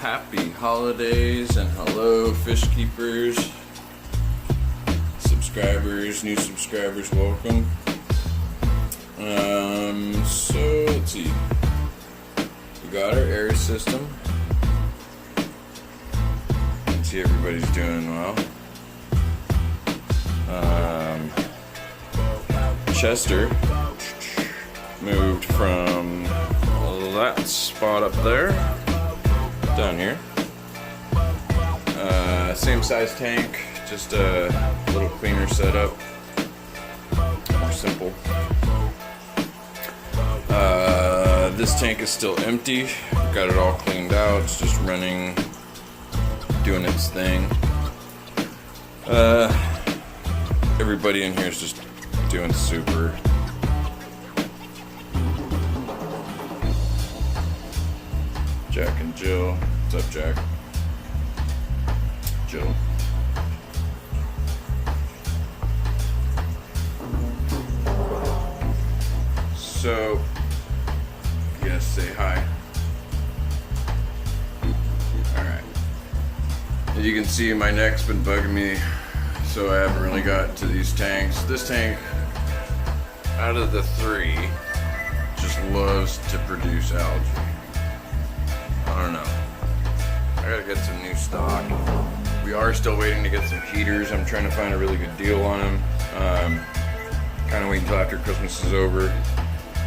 happy holidays and hello fish keepers, subscribers, new subscribers, welcome. So let's see, we got our air system. Let's see, everybody's doing well. Chester moved from that spot up there down here. Same size tank, just a little cleaner setup, more simple. This tank is still empty, got it all cleaned out, it's just running, doing its thing. Everybody in here is just doing super. Jack and Jill. What's up, Jack? Jill. So, yes, say hi. Alright. As you can see, my neck's been bugging me, so I haven't really got to these tanks. This tank, out of the three, just loves to produce algae. I don't know. I gotta get some new stock. We are still waiting to get some heaters. I'm trying to find a really good deal on them. Kind of waiting until after Christmas is over.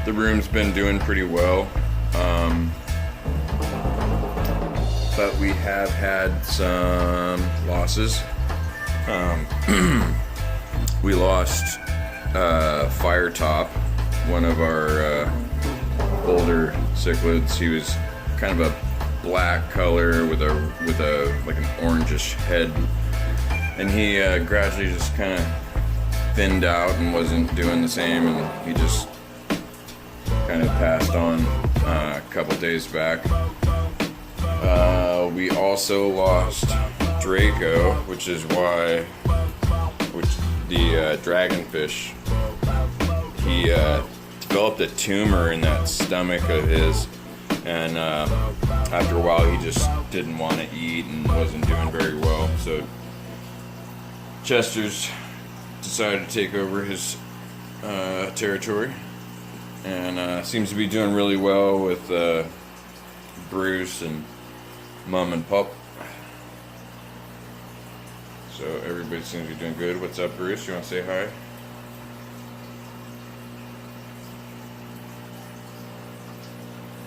The room's been doing pretty well. But we have had some losses. We lost Firetop, one of our older cichlids. He was kind of a black color with a like an orangish head, and he gradually just kind of thinned out and wasn't doing the same, and he just kind of passed on a couple days back. We also lost Draco, which is why the dragonfish, he developed a tumor in that stomach of his, and after a while he just didn't want to eat and wasn't doing very well, so Chester's decided to take over his territory, and seems to be doing really well with Bruce and Mom and Pup. So everybody seems to be doing good. What's up, Bruce? You want to say hi?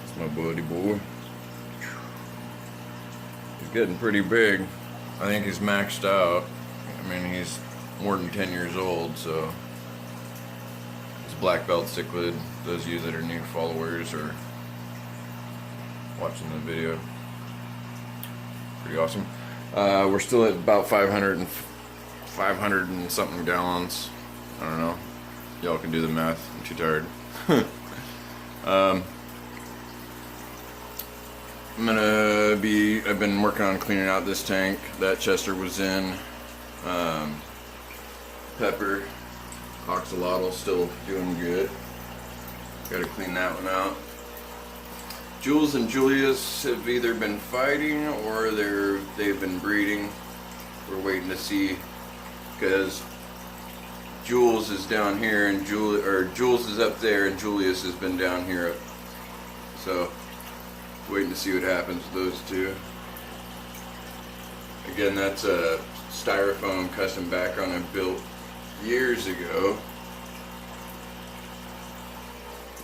It's my buddy boy. He's getting pretty big. I think he's maxed out. I mean, he's more than 10 years old, so it's a black belt cichlid. Those of you that are new followers or watching the video, pretty awesome. We're still at about 500 and something gallons. I don't know. Y'all can do the math. I'm too tired. I've been working on cleaning out this tank that Chester was in. Pepper, Oxalotl still doing good. Gotta clean that one out. Jules and Julius have either been fighting or they've been breeding. We're waiting to see, because Jules is down here and Jules is up there and Julius has been down here. So waiting to see what happens with those two. Again, that's a styrofoam custom background I built years ago.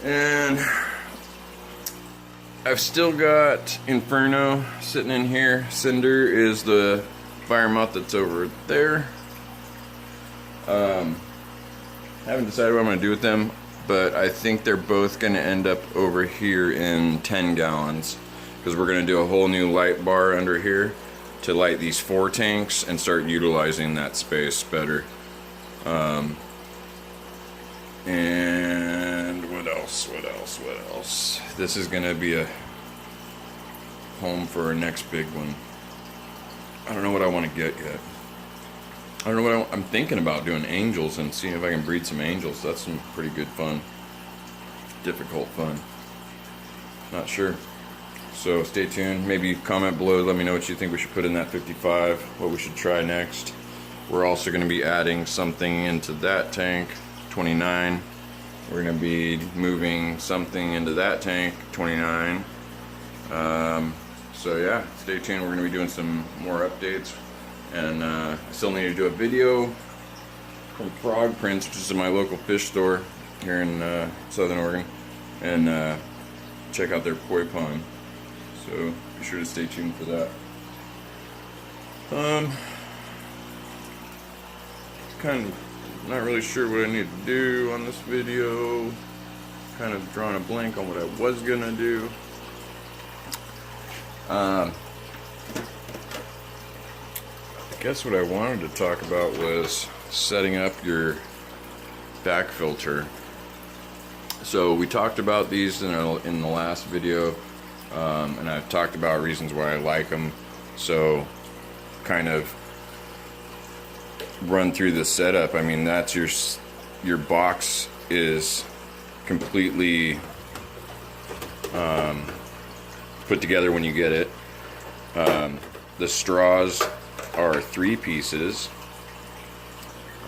And I've still got Inferno sitting in here. Cinder is the fire moth that's over there. Haven't decided what I'm going to do with them, but I think they're both going to end up over here in 10 gallons, because we're going to do a whole new light bar under here to light these 4 tanks and start utilizing that space better. And what else? This is gonna be a home for our next big one. I don't know what I want to get yet. I don't know what I'm thinking about doing angels and seeing if I can breed some angels. That's some pretty good fun. Difficult fun. Not sure. So stay tuned. Maybe comment below, let me know what you think we should put in that 55, what we should try next. We're also going to be adding something into that tank, 29. We're going to be moving something into that tank, 29. So yeah, stay tuned. We're going to be doing some more updates. And I still need to do a video from Frog Prince, which is my local fish store here in Southern Oregon, and check out their koi pond. So be sure to stay tuned for that. Kind of not really sure what I need to do on this video. Kind of drawing a blank on what I was gonna do. I guess what I wanted to talk about was setting up your back filter. So we talked about these in the last video, and I've talked about reasons why I like them. So kind of run through the setup. I mean, that's your box is completely put together when you get it. The straws are 3 pieces.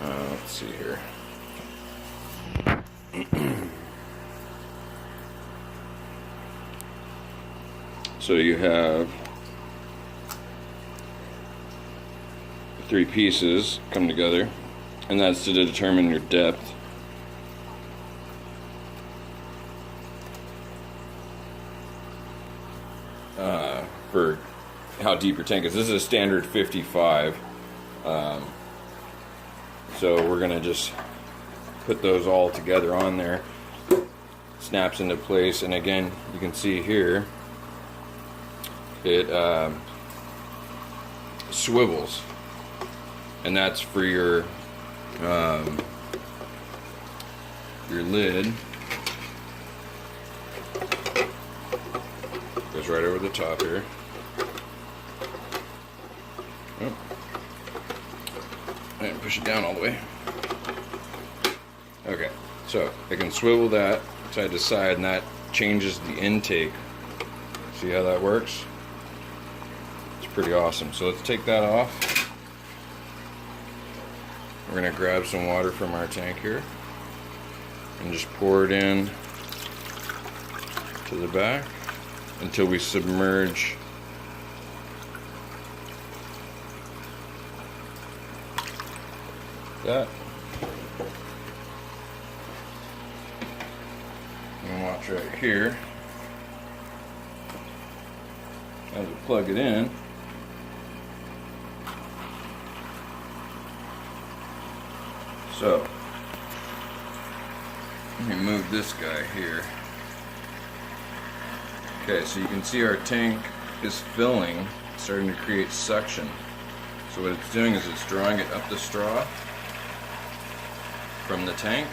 Let's see here. So you have 3 pieces come together, and that's to determine your depth. For how deep your tank is. This is a standard 55. So we're gonna just put those all together on there. Snaps into place, and again, you can see here it swivels, and that's for your lid. Goes right over the top here. Oh. I didn't push it down all the way. Okay, so I can swivel that side to side, and that changes the intake. See how that works? It's pretty awesome. So let's take that off. We're gonna grab some water from our tank here and just pour it in to the back until we submerge that. And watch right here as we plug it in. So let me move this guy here. Okay, so you can see our tank is filling, starting to create suction. So what it's doing is it's drawing it up the straw from the tank.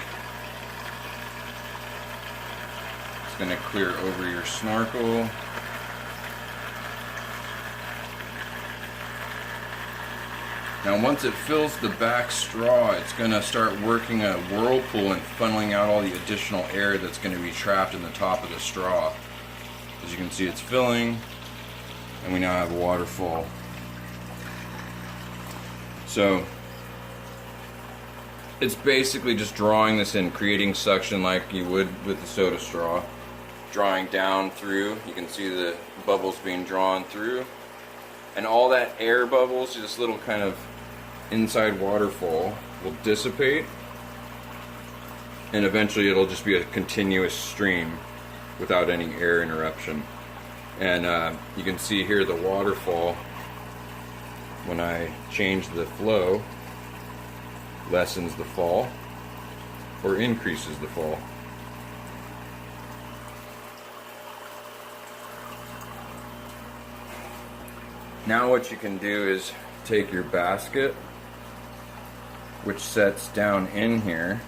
It's going to clear over your snorkel. Now once it fills the back straw, it's going to start working a whirlpool and funneling out all the additional air that's going to be trapped in the top of the straw. As you can see, it's filling, and we now have a waterfall. So it's basically just drawing this in, creating suction like you would with the soda straw. Drawing down through, you can see the bubbles being drawn through. And all that air bubbles, this little kind of inside waterfall, will dissipate. And eventually it'll just be a continuous stream without any air interruption. And you can see here the waterfall, when I change the flow, lessens the fall or increases the fall. Now what you can do is take your basket, which sets down in here,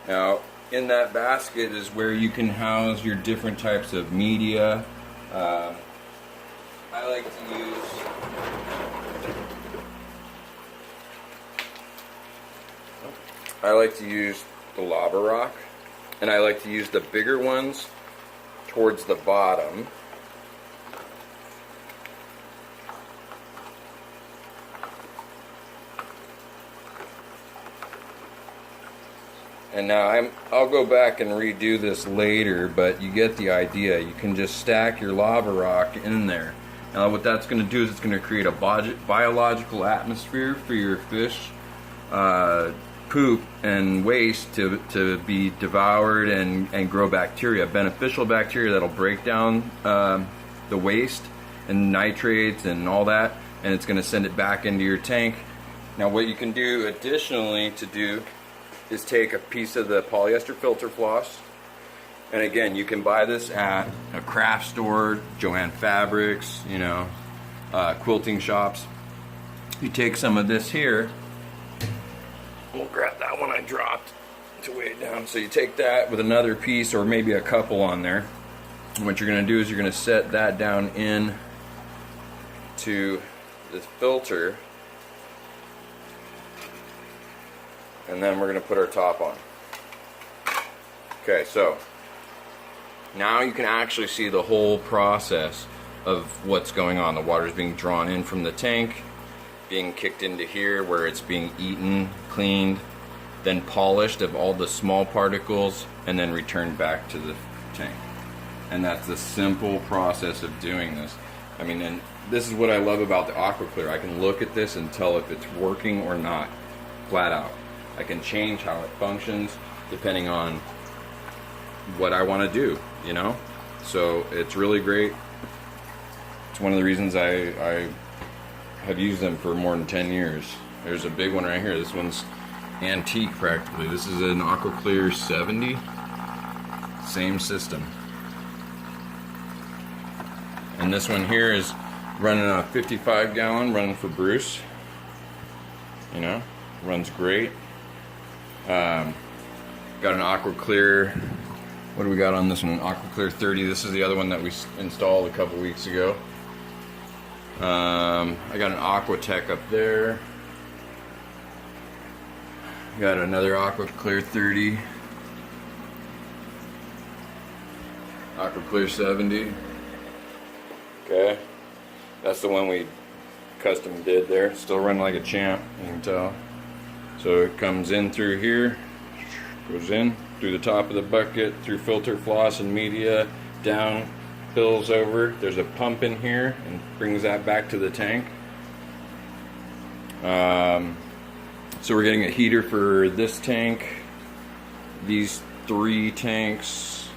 now in that basket is where you can house your different types of media. I like to use the lava rock, and I like to use the bigger ones towards the bottom. And now I'll go back and redo this later, but you get the idea. You can just stack your lava rock in there. Now what that's going to do is it's going to create a biological atmosphere for your fish poop and waste to be devoured and grow bacteria, beneficial bacteria that'll break down the waste and nitrates and all that, and it's going to send it back into your tank. Now what you can do additionally is take a piece of the polyester filter floss, and again, you can buy this at a craft store, Joann Fabrics, you know, quilting shops. You take some of this here. We'll grab that one I dropped to weigh it down. So you take that with another piece or maybe a couple on there. And what you're going to do is you're going to set that down in to this filter. And then we're going to put our top on. Okay, so now you can actually see the whole process of what's going on. The water's being drawn in from the tank, being kicked into here where it's being eaten, cleaned, then polished of all the small particles, and then returned back to the tank. And that's the simple process of doing this. I mean, and this is what I love about the AquaClear. I can look at this and tell if it's working or not, flat out. I can change how it functions depending on what I want to do, you know? So it's really great. It's one of the reasons I have used them for more than 10 years. There's a big one right here. This one's antique practically. This is an AquaClear 70. Same system. And this one here is running a 55 gallon, running for Bruce. You know, runs great. Got an AquaClear, what do we got on this one? AquaClear 30. This is the other one that we installed a couple weeks ago. I got an Aquatech up there. Got another AquaClear 30. AquaClear 70. Okay. That's the one we custom did there. Still running like a champ, you can tell. So it comes in through here, goes in through the top of the bucket, through filter floss and media, down, fills over. There's a pump in here and brings that back to the tank. So we're getting a heater for this tank, these 3 tanks,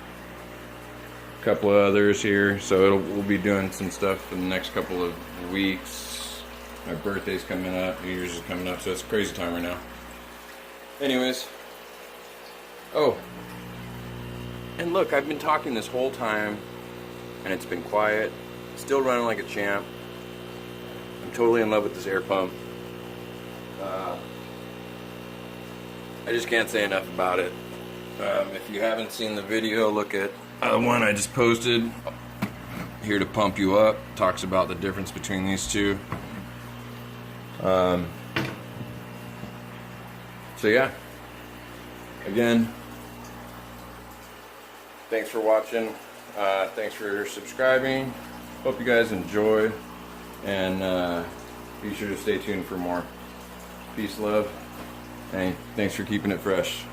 a couple of others here. So we'll be doing some stuff in the next couple of weeks. My birthday's coming up, New Year's is coming up, so it's a crazy time right now. Anyways, oh, and look, I've been talking this whole time, and it's been quiet, still running like a champ. I'm totally in love with this air pump. I just can't say enough about it. If you haven't seen the video, look at the one I just posted, Here to Pump You Up. Talks about the difference between these two. So yeah, again, thanks for watching, thanks for subscribing, hope you guys enjoy, and be sure to stay tuned for more. Peace, love, and thanks for keeping it fresh.